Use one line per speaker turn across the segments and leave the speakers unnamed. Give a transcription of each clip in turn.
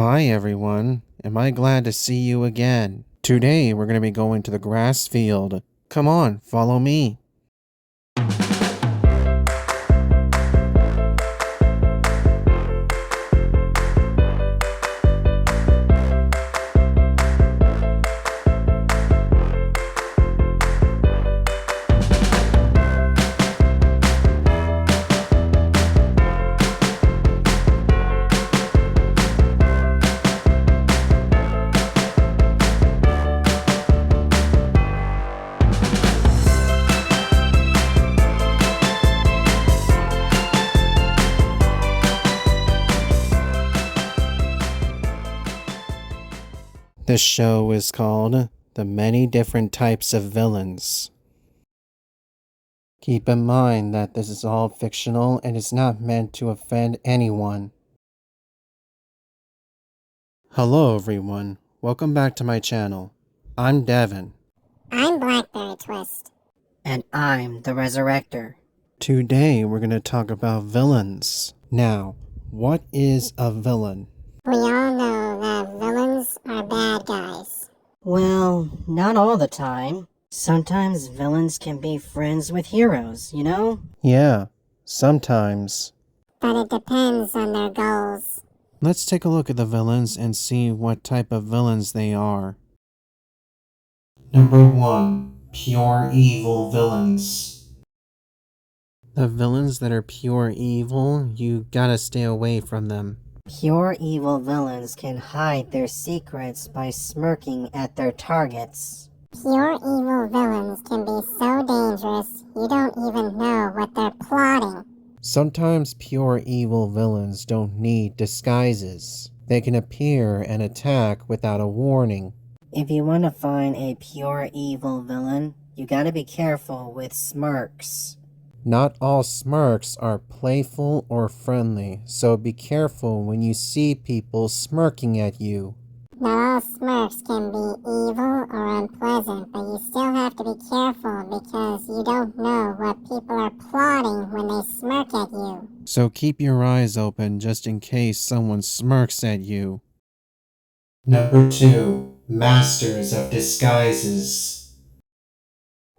Hi everyone, am I glad to see you again. Today we're going to be going to the grass field. Come on, follow me. This show is called The Many Different Types of Villains. Keep in mind that this is all fictional and is not meant to offend anyone. Hello everyone, welcome back to my channel. I'm Deven.
I'm Blackberry Twist.
And I'm the Resurrector.
Today we're going to talk about villains. Now, what is a villain?
We all know that villains are bad guys.
Well, not all the time. Sometimes villains can be friends with heroes, you know?
Yeah, sometimes.
But it depends on their goals.
Let's take a look at the villains and see what type of villains they are. Number 1. Pure evil villains. The villains that are pure evil, you gotta stay away from them.
Pure evil villains can hide their secrets by smirking at their targets.
Pure evil villains can be so dangerous you don't even know what they're plotting.
Sometimes pure evil villains don't need disguises. They can appear and attack without a warning.
If you want to find a pure evil villain, you gotta be careful with smirks.
Not all smirks are playful or friendly, so be careful when you see people smirking at you.
Not all smirks can be evil or unpleasant, but you still have to be careful because you don't know what people are plotting when they smirk at you.
So keep your eyes open just in case someone smirks at you. Number 2. Masters of Disguises.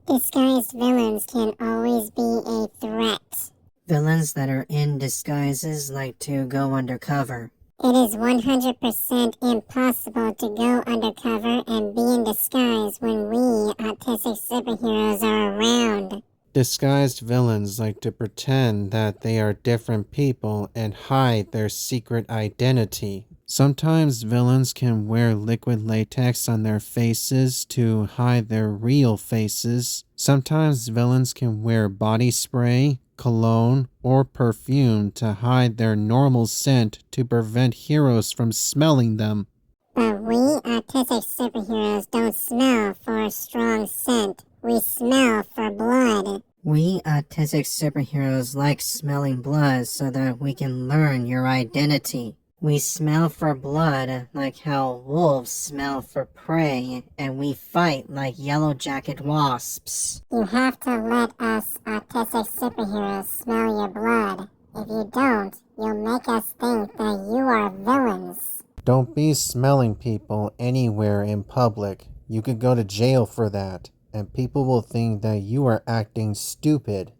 Disguised villains can always be a threat.
Villains that are in disguises like to go undercover.
It is 100% impossible to go undercover and be in disguise when we autistic superheroes are around.
Disguised villains like to pretend that they are different people and hide their secret identity. Sometimes villains can wear liquid latex on their faces to hide their real faces. Sometimes villains can wear body spray, cologne, or perfume to hide their normal scent to prevent heroes from smelling them.
But we autistic superheroes don't smell for a strong scent. We smell for blood.
We autistic superheroes like smelling blood so that we can learn your identity. We smell for blood like how wolves smell for prey, and we fight like yellow jacket wasps.
You have to let us autistic superheroes smell your blood. If you don't, you'll make us think that you are villains.
Don't be smelling people anywhere in public. You could go to jail for that, and people will think that you are acting stupid.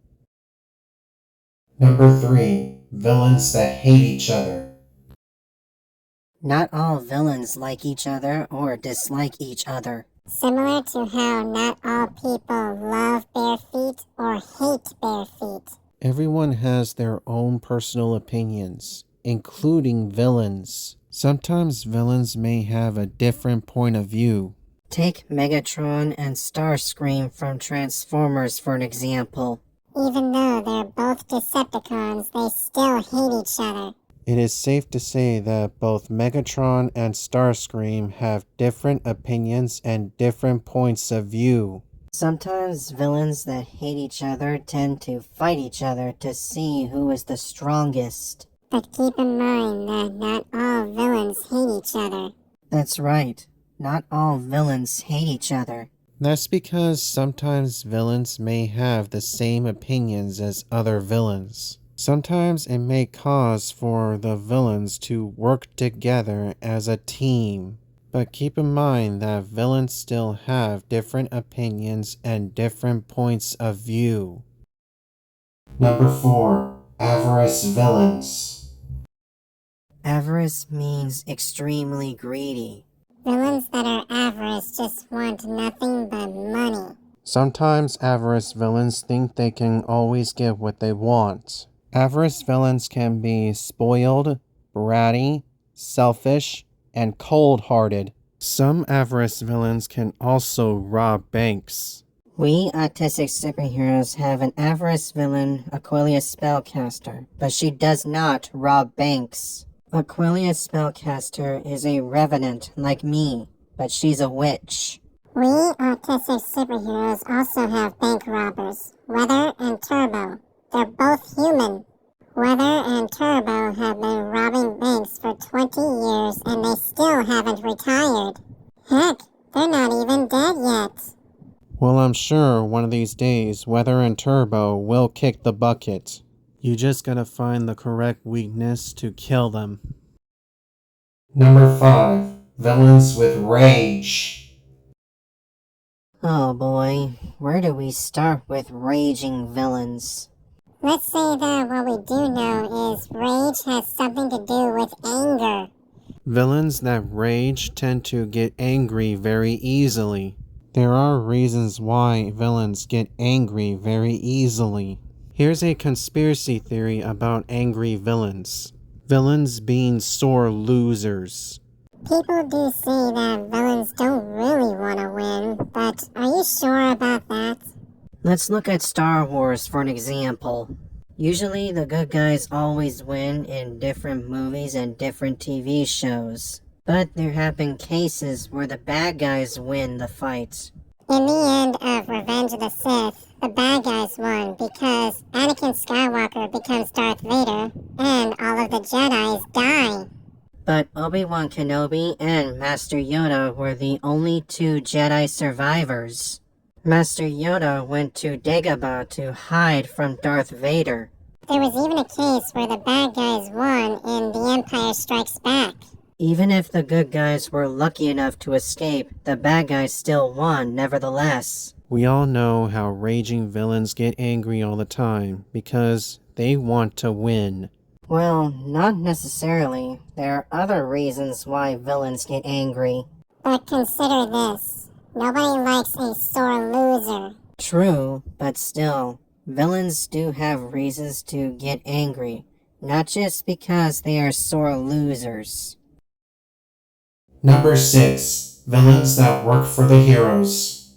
Number 3. Villains that hate each other.
Not all villains like each other or dislike each other.
Similar to how not all people love bare feet or hate bare feet.
Everyone has their own personal opinions, including villains. Sometimes villains may have a different point of view.
Take Megatron and Starscream from Transformers for an example.
Even though they're both Decepticons, they still hate each other.
It is safe to say that both Megatron and Starscream have different opinions and different points of view.
Sometimes villains that hate each other tend to fight each other to see who is the strongest.
But keep in mind that not all villains hate each other.
That's right. Not all villains hate each other.
That's because sometimes villains may have the same opinions as other villains. Sometimes it may cause for the villains to work together as a team. But keep in mind that villains still have different opinions and different points of view. Number 4. Avarice villains.
Avarice means extremely greedy.
Villains that are avarice just want nothing but money.
Sometimes avarice villains think they can always get what they want. Avarice villains can be spoiled, bratty, selfish, and cold-hearted. Some avarice villains can also rob banks.
We autistic superheroes have an avarice villain, Aquila Spellcaster, but she does not rob banks. Aquila Spellcaster is a revenant like me, but she's a witch.
We autistic superheroes also have bank robbers, Weather and Turbo. They're both human. Weather and Turbo have been robbing banks for 20 years and they still haven't retired. Heck, they're not even dead yet.
Well, I'm sure one of these days, Weather and Turbo will kick the bucket. You just gotta find the correct weakness to kill them. Number 5. Villains with rage.
Oh boy, where do we start with raging villains?
Let's say that what we do know is rage has something to do with anger.
Villains that rage tend to get angry very easily. There are reasons why villains get angry very easily. Here's a conspiracy theory about angry villains. Villains being sore losers.
People do say that villains don't really want to win, but are you sure about that?
Let's look at Star Wars for an example. Usually the good guys always win in different movies and different TV shows. But there have been cases where the bad guys win the fight.
In the end of Revenge of the Sith, the bad guys won because Anakin Skywalker becomes Darth Vader and all of the Jedis die.
But Obi-Wan Kenobi and Master Yoda were the only two Jedi survivors. Master Yoda went to Dagobah to hide from Darth Vader.
There was even a case where the bad guys won in The Empire Strikes Back.
Even if the good guys were lucky enough to escape, the bad guys still won nevertheless.
We all know how raging villains get angry all the time because they want to win.
Well, not necessarily. There are other reasons why villains get angry.
But consider this. Nobody likes a sore loser.
True, but still, villains do have reasons to get angry, not just because they are sore losers.
Number 6. Villains that work for the heroes.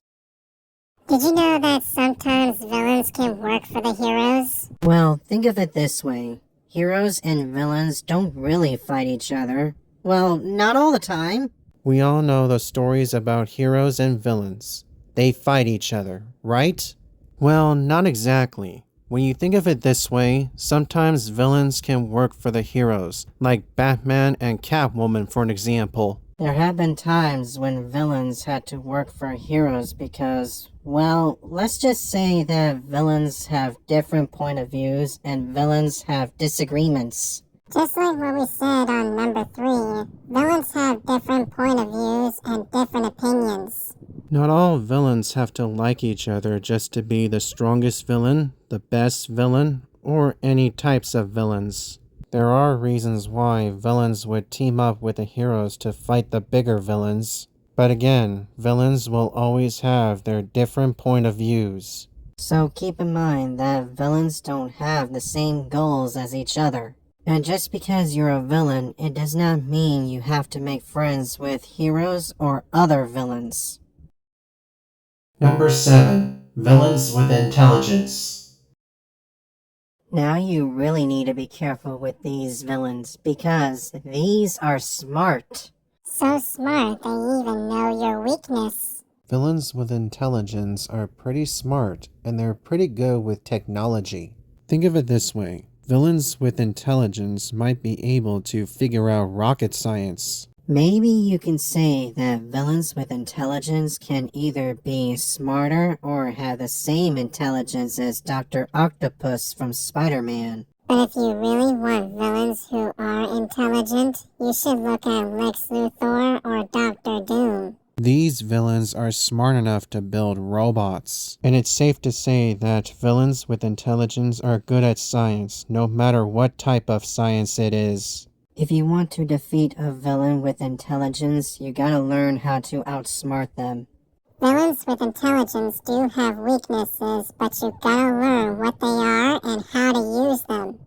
Did you know that sometimes villains can work for the heroes?
Well, think of it this way. Heroes and villains don't really fight each other. Well, not all the time.
We all know the stories about heroes and villains. They fight each other, right? Well, not exactly. When you think of it this way, sometimes villains can work for the heroes, like Batman and Catwoman for an example.
There have been times when villains had to work for heroes because, well, let's just say that villains have different point of views and villains have disagreements.
Just like what we said on number 3, villains have different point of views and different opinions.
Not all villains have to like each other just to be the strongest villain, the best villain, or any types of villains. There are reasons why villains would team up with the heroes to fight the bigger villains. But again, villains will always have their different point of views.
So keep in mind that villains don't have the same goals as each other. And just because you're a villain, it does not mean you have to make friends with heroes or other villains.
Number 7. Villains with intelligence.
Now you really need to be careful with these villains because these are smart.
So smart they even know your weakness.
Villains with intelligence are pretty smart and they're pretty good with technology. Think of it this way. Villains with intelligence might be able to figure out rocket science.
Maybe you can say that villains with intelligence can either be smarter or have the same intelligence as Dr. Octopus from Spider-Man.
But if you really want villains who are intelligent, you should look at Lex Luthor or Doctor Doom.
These villains are smart enough to build robots. And it's safe to say that villains with intelligence are good at science, no matter what type of science it is.
If you want to defeat a villain with intelligence, you gotta learn how to outsmart them.
Villains with intelligence do have weaknesses, but you gotta learn what they are and how to use them.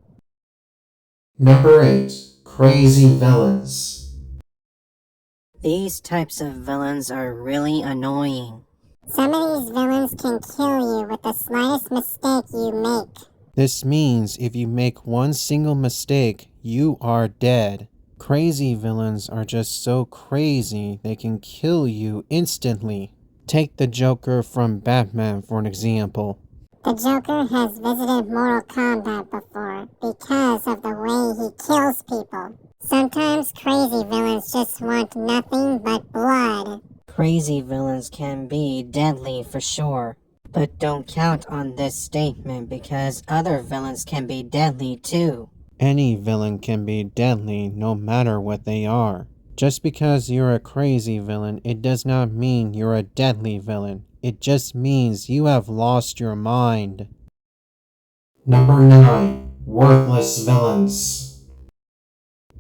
Number 8. Crazy villains.
These types of villains are really annoying.
Some of these villains can kill you with the slightest mistake you make.
This means if you make one single mistake, you are dead. Crazy villains are just so crazy they can kill you instantly. Take the Joker from Batman for an example.
The Joker has visited Mortal Kombat before because of the way he kills people. Sometimes crazy villains just want nothing but blood.
Crazy villains can be deadly for sure. But don't count on this statement because other villains can be deadly too.
Any villain can be deadly no matter what they are. Just because you're a crazy villain, it does not mean you're a deadly villain. It just means you have lost your mind. Number 9. Worthless villains.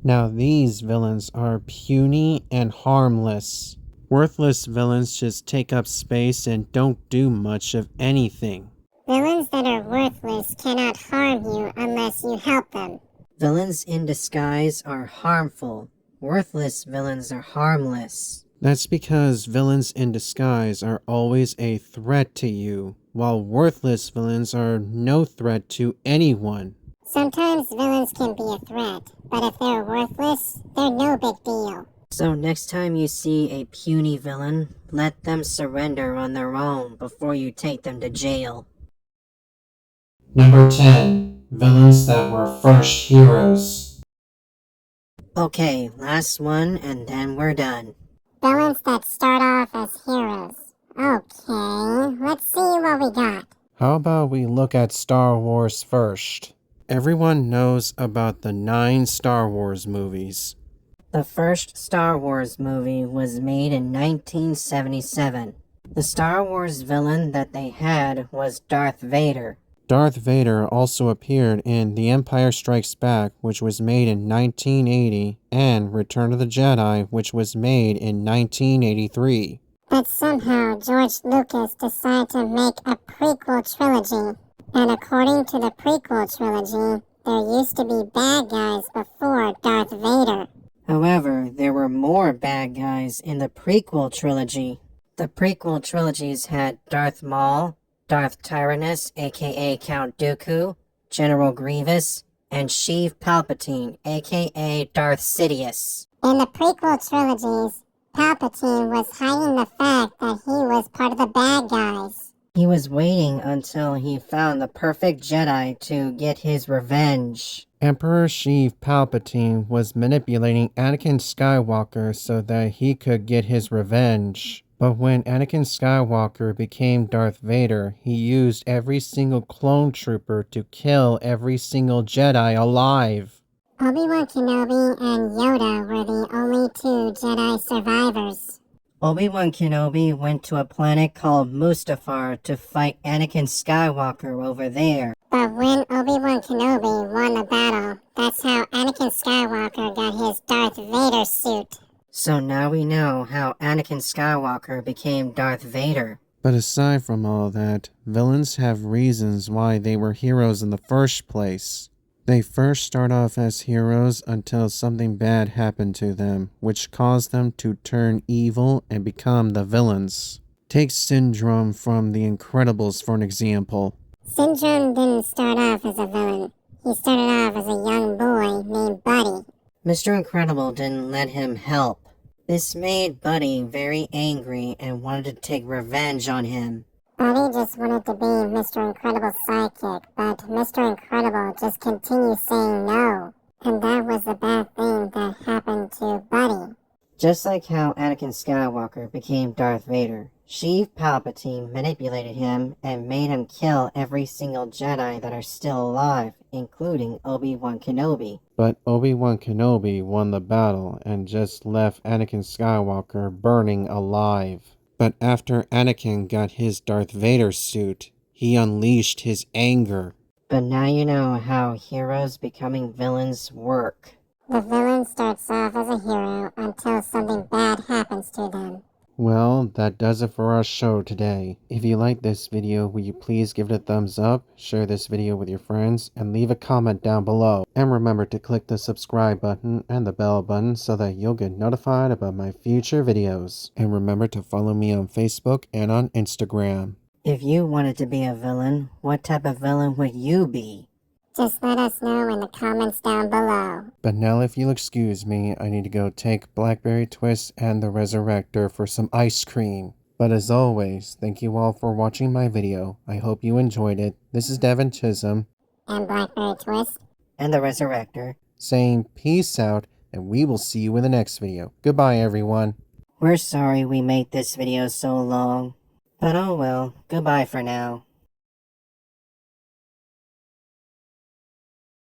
Now these villains are puny and harmless. Worthless villains just take up space and don't do much of anything.
Villains that are worthless cannot harm you unless you help them.
Villains in disguise are harmful. Worthless villains are harmless.
That's because villains in disguise are always a threat to you, while worthless villains are no threat to anyone.
Sometimes villains can be a threat, but if they're worthless, they're no big deal.
So next time you see a puny villain, let them surrender on their own before you take them to jail.
Number 10. Villains that were first heroes.
Okay, last one and then we're done.
Villains that start off as heroes. Okay, let's see what we got.
How about we look at Star Wars first? Everyone knows about the 9 Star Wars movies.
The first Star Wars movie was made in 1977. The Star Wars villain that they had was Darth Vader.
Darth Vader also appeared in The Empire Strikes Back, which was made in 1980, and Return of the Jedi, which was made in 1983.
But somehow George Lucas decided to make a prequel trilogy. And according to the prequel trilogy, there used to be bad guys before Darth Vader.
However, there were more bad guys in the prequel trilogy. The prequel trilogies had Darth Maul, Darth Tyrannus, aka Count Dooku, General Grievous, and Sheev Palpatine, aka Darth Sidious.
In the prequel trilogies, Palpatine was hiding the fact that he was part of the bad guys.
He was waiting until he found the perfect Jedi to get his revenge.
Emperor Sheev Palpatine was manipulating Anakin Skywalker so that he could get his revenge. But when Anakin Skywalker became Darth Vader, he used every single clone trooper to kill every single Jedi alive.
Obi-Wan Kenobi and Yoda were the only 2 Jedi survivors.
Obi-Wan Kenobi went to a planet called Mustafar to fight Anakin Skywalker over there.
But when Obi-Wan Kenobi won the battle, that's how Anakin Skywalker got his Darth Vader suit.
So now we know how Anakin Skywalker became Darth Vader.
But aside from all that, villains have reasons why they were heroes in the first place. They first start off as heroes until something bad happened to them, which caused them to turn evil and become the villains. Take Syndrome from The Incredibles for an example.
Syndrome didn't start off as a villain. He started off as a young boy named Buddy.
Mr. Incredible didn't let him help. This made Buddy very angry and wanted to take revenge on him.
Buddy just wanted to be Mr. Incredible's sidekick, but Mr. Incredible just continued saying no. And that was the bad thing that happened to Buddy.
Just like how Anakin Skywalker became Darth Vader, Sheev Palpatine manipulated him and made him kill every single Jedi that are still alive, including Obi-Wan Kenobi.
But Obi-Wan Kenobi won the battle and just left Anakin Skywalker burning alive. But after Anakin got his Darth Vader suit, he unleashed his anger.
But now you know how heroes becoming villains work.
The villain starts off as a hero until something bad happens to them.
Well, that does it for our show today. If you like this video, will you please give it a thumbs up, share this video with your friends, and leave a comment down below. And remember to click the subscribe button and the bell button so that you'll get notified about my future videos. And remember to follow me on Facebook and on Instagram.
If you wanted to be a villain, what type of villain would you be?
Just let us know in the comments down below.
But now if you'll excuse me, I need to go take Blackberry Twist and the Resurrector for some ice cream. But as always, thank you all for watching my video. I hope you enjoyed it. This is Deven Chisum.
And Blackberry Twist.
And the Resurrector.
Saying peace out, and we will see you in the next video. Goodbye, everyone.
We're sorry we made this video so long. But oh well, goodbye for now.